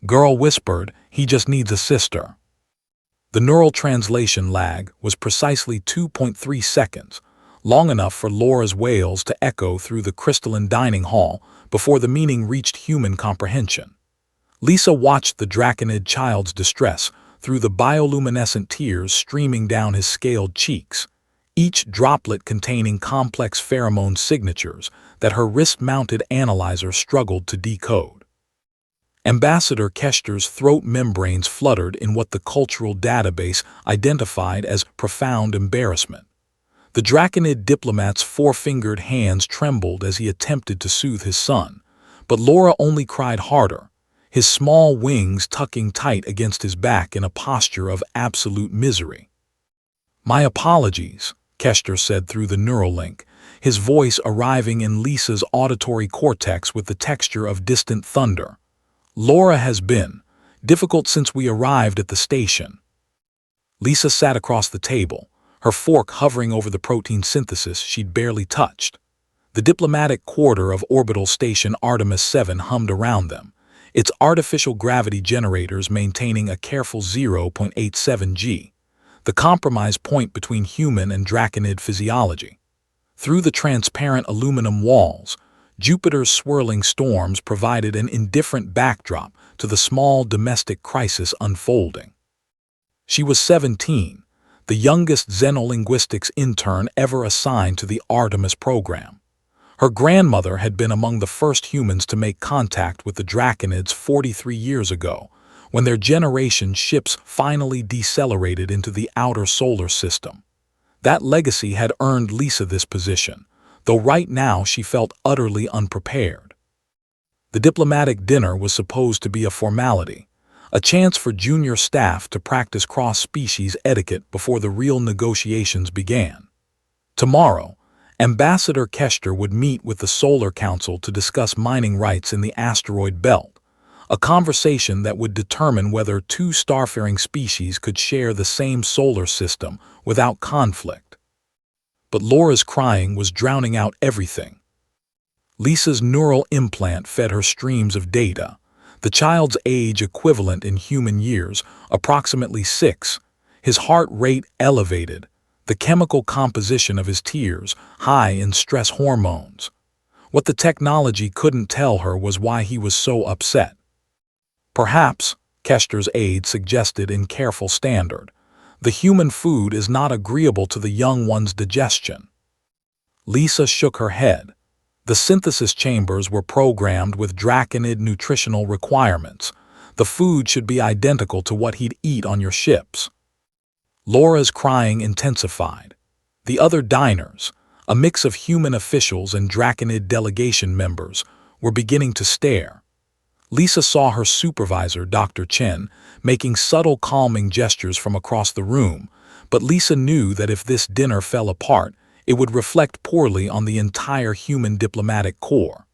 Girl whispered, "He just needs a sister." The neural translation lag was precisely 2.3 seconds, long enough for Laura's wails to echo through the crystalline dining hall before the meaning reached human comprehension. Lisa watched the draconid child's distress through the bioluminescent tears streaming down his scaled cheeks, each droplet containing complex pheromone signatures that her wrist-mounted analyzer struggled to decode. Ambassador Kester's throat membranes fluttered in what the cultural database identified as profound embarrassment. The draconid diplomat's four-fingered hands trembled as he attempted to soothe his son, but Laura only cried harder, his small wings tucking tight against his back in a posture of absolute misery. "My apologies," Kester said through the neural link, his voice arriving in Lisa's auditory cortex with the texture of distant thunder. "Laura has been difficult since we arrived at the station." Lisa sat across the table, her fork hovering over the protein synthesis she'd barely touched. The diplomatic quarter of orbital station Artemis 7 hummed around them, its artificial gravity generators maintaining a careful 0.87 G, the compromise point between human and draconid physiology. Through the transparent aluminum walls, Jupiter's swirling storms provided an indifferent backdrop to the small domestic crisis unfolding. She was 17, the youngest xenolinguistics intern ever assigned to the Artemis program. Her grandmother had been among the first humans to make contact with the draconids 43 years ago, when their generation's ships finally decelerated into the outer solar system. That legacy had earned Lisa this position, though right now she felt utterly unprepared. The diplomatic dinner was supposed to be a formality, a chance for junior staff to practice cross-species etiquette before the real negotiations began. Tomorrow, Ambassador Kester would meet with the Solar Council to discuss mining rights in the asteroid belt, a conversation that would determine whether two starfaring species could share the same solar system without conflict. But Laura's crying was drowning out everything. Lisa's neural implant fed her streams of data, the child's age equivalent in human years, approximately 6, his heart rate elevated, the chemical composition of his tears high in stress hormones. What the technology couldn't tell her was why he was so upset. "Perhaps," Kester's aide suggested in careful standard, "the human food is not agreeable to the young one's digestion." Lisa shook her head. The synthesis chambers were programmed with draconid nutritional requirements. The food should be identical to what he'd eat on your ships. Laura's crying intensified. The other diners, a mix of human officials and draconid delegation members, were beginning to stare. Lisa saw her supervisor, Dr. Chen, making subtle calming gestures from across the room, but Lisa knew that if this dinner fell apart, it would reflect poorly on the entire human diplomatic corps.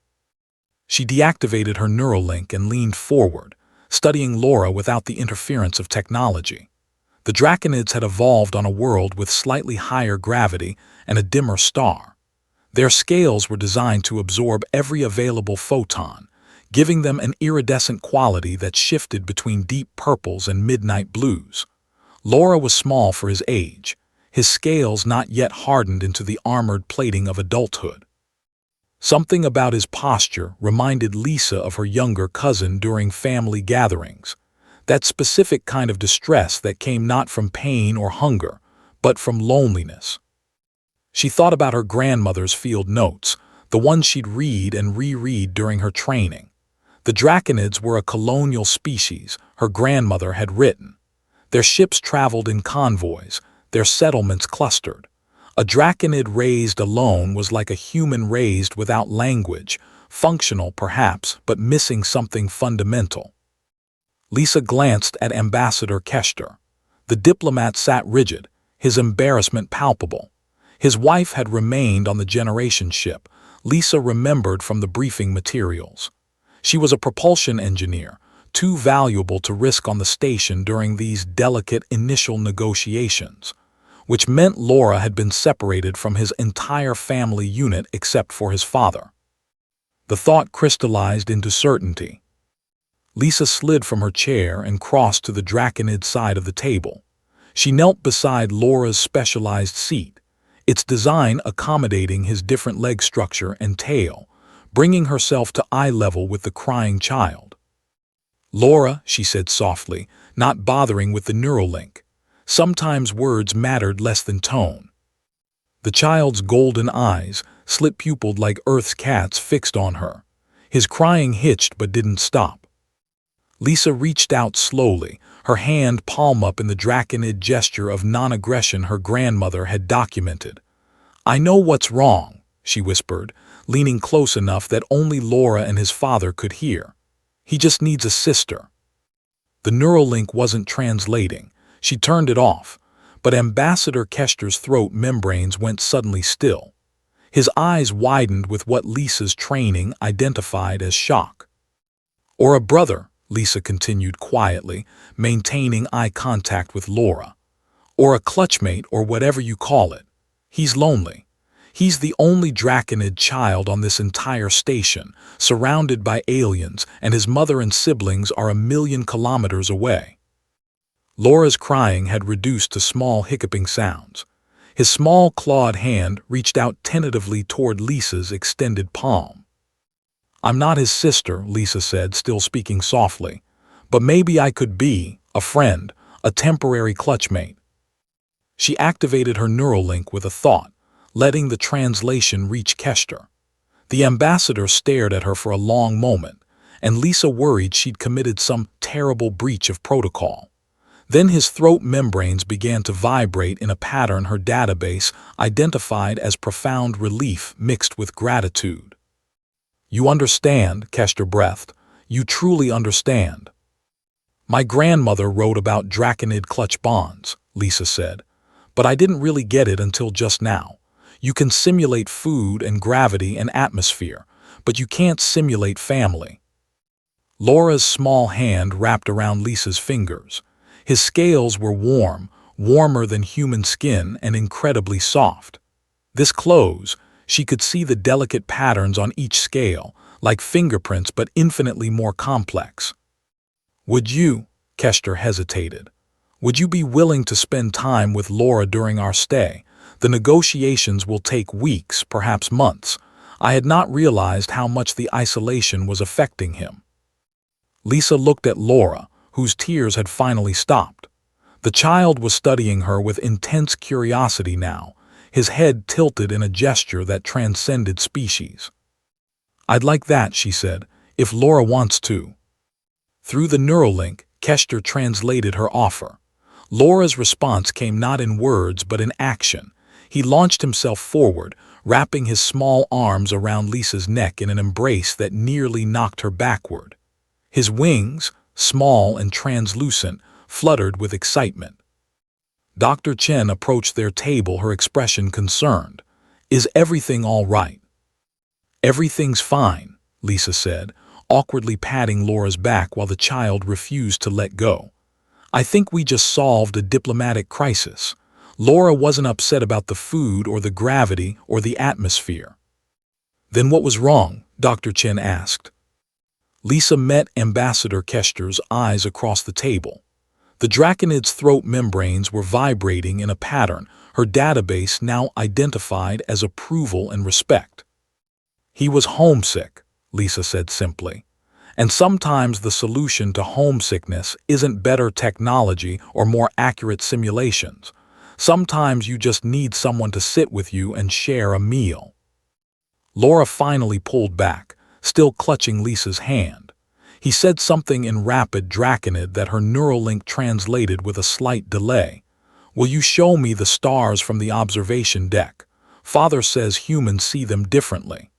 She deactivated her neural link and leaned forward, studying Laura without the interference of technology. The draconids had evolved on a world with slightly higher gravity and a dimmer star. Their scales were designed to absorb every available photon, giving them an iridescent quality that shifted between deep purples and midnight blues. Laura was small for his age, his scales not yet hardened into the armored plating of adulthood. Something about his posture reminded Lisa of her younger cousin during family gatherings, that specific kind of distress that came not from pain or hunger, but from loneliness. She thought about her grandmother's field notes, the ones she'd read and reread during her training. The draconids were a colonial species, her grandmother had written. Their ships traveled in convoys, their settlements clustered. A draconid raised alone was like a human raised without language, functional perhaps, but missing something fundamental. Lisa glanced at Ambassador Kester. The diplomat sat rigid, his embarrassment palpable. His wife had remained on the generation ship, Lisa remembered from the briefing materials. She was a propulsion engineer, too valuable to risk on the station during these delicate initial negotiations, which meant Laura had been separated from his entire family unit except for his father. The thought crystallized into certainty. Lisa slid from her chair and crossed to the Draconid side of the table. She knelt beside Laura's specialized seat, its design accommodating his different leg structure and tail, bringing herself to eye level with the crying child. "Laura," she said softly, not bothering with the Neuralink. Sometimes words mattered less than tone. The child's golden eyes, slit-pupilled like Earth's cats, fixed on her. His crying hitched but didn't stop. Lisa reached out slowly, her hand palm up in the Draconid gesture of non-aggression her grandmother had documented. "I know what's wrong," she whispered, leaning close enough that only Laura and his father could hear. "He just needs a sister." The Neuralink wasn't translating. She turned it off, but Ambassador Kester's throat membranes went suddenly still. His eyes widened with what Lisa's training identified as shock. "Or a brother," Lisa continued quietly, maintaining eye contact with Laura. "Or a clutchmate, or whatever you call it. He's lonely. He's the only Draconid child on this entire station, surrounded by aliens, and his mother and siblings are 1,000,000 kilometers away." Laura's crying had reduced to small hiccuping sounds. His small clawed hand reached out tentatively toward Lisa's extended palm. "I'm not his sister," Lisa said, still speaking softly. "But maybe I could be a friend, a temporary clutchmate." She activated her Neuralink with a thought, letting the translation reach Kester. The ambassador stared at her for a long moment, and Lisa worried she'd committed some terrible breach of protocol. Then his throat membranes began to vibrate in a pattern her database identified as profound relief mixed with gratitude. "You understand," Kester breathed. "You truly understand." "My grandmother wrote about Draconid clutch bonds," Lisa said, "but I didn't really get it until just now. You can simulate food and gravity and atmosphere, but you can't simulate family." Laura's small hand wrapped around Lisa's fingers. His scales were warm, warmer than human skin, and incredibly soft. This close, she could see the delicate patterns on each scale, like fingerprints but infinitely more complex. "Would you," Kester hesitated, "would you be willing to spend time with Laura during our stay? The negotiations will take weeks, perhaps months." I had not realized how much the isolation was affecting him. Lisa looked at Laura, whose tears had finally stopped. The child was studying her with intense curiosity now, his head tilted in a gesture that transcended species. "I'd like that," she said, "if Laura wants to." Through the Neuralink, Kester translated her offer. Laura's response came not in words but in action. He launched himself forward, wrapping his small arms around Lisa's neck in an embrace that nearly knocked her backward. His wings, small and translucent, fluttered with excitement. Dr. Chen approached their table, her expression concerned. "Is everything all right?" "Everything's fine," Lisa said, awkwardly patting Laura's back while the child refused to let go. "I think we just solved a diplomatic crisis. Laura wasn't upset about the food or the gravity or the atmosphere." "Then what was wrong?" Dr. Chen asked. Lisa met Ambassador Kester's eyes across the table. The Draconid's throat membranes were vibrating in a pattern her database now identified as approval and respect. "He was homesick," Lisa said simply. "And sometimes the solution to homesickness isn't better technology or more accurate simulations. Sometimes you just need someone to sit with you and share a meal." Laura finally pulled back, still clutching Lisa's hand. He said something in rapid Draconid that her Neuralink translated with a slight delay. "Will you show me the stars from the observation deck? Father says humans see them differently."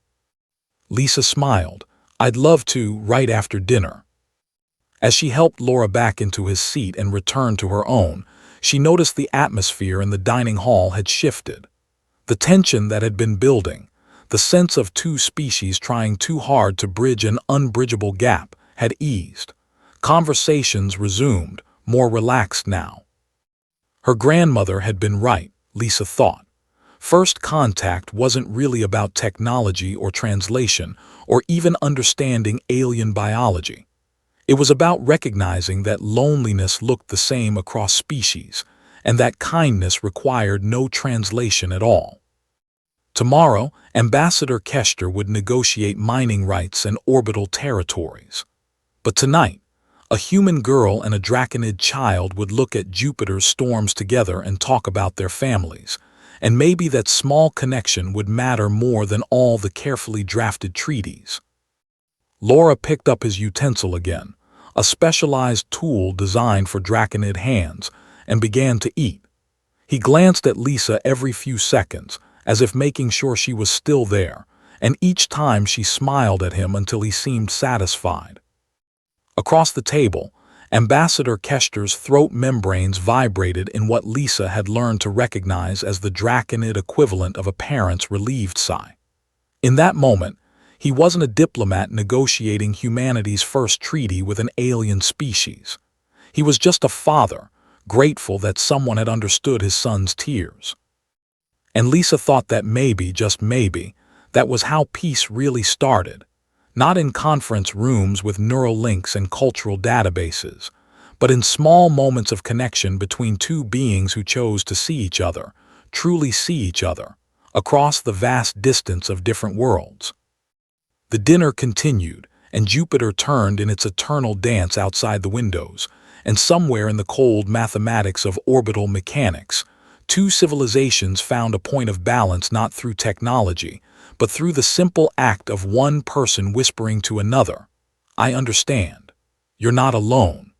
Lisa smiled. "I'd love to, right after dinner." As she helped Laura back into his seat and returned to her own, she noticed the atmosphere in the dining hall had shifted. The tension that had been building, the sense of two species trying too hard to bridge an unbridgeable gap, had eased. Conversations resumed, more relaxed now. Her grandmother had been right, Lisa thought. First contact wasn't really about technology or translation, or even understanding alien biology. It was about recognizing that loneliness looked the same across species, and that kindness required no translation at all. Tomorrow, Ambassador Kester would negotiate mining rights and orbital territories. But tonight, a human girl and a Draconid child would look at Jupiter's storms together and talk about their families, and maybe that small connection would matter more than all the carefully drafted treaties. Laura picked up his utensil again, a specialized tool designed for Draconid hands, and began to eat. He glanced at Lisa every few seconds, as if making sure she was still there, and each time she smiled at him until he seemed satisfied. Across the table, Ambassador Kester's throat membranes vibrated in what Lisa had learned to recognize as the Draconid equivalent of a parent's relieved sigh. In that moment, he wasn't a diplomat negotiating humanity's first treaty with an alien species. He was just a father, grateful that someone had understood his son's tears. And Lisa thought that maybe, just maybe, that was how peace really started. Not in conference rooms with neural links and cultural databases, but in small moments of connection between two beings who chose to see each other, truly see each other, across the vast distance of different worlds. The dinner continued, and Jupiter turned in its eternal dance outside the windows, and somewhere in the cold mathematics of orbital mechanics, two civilizations found a point of balance not through technology, but through the simple act of one person whispering to another, "I understand. You're not alone."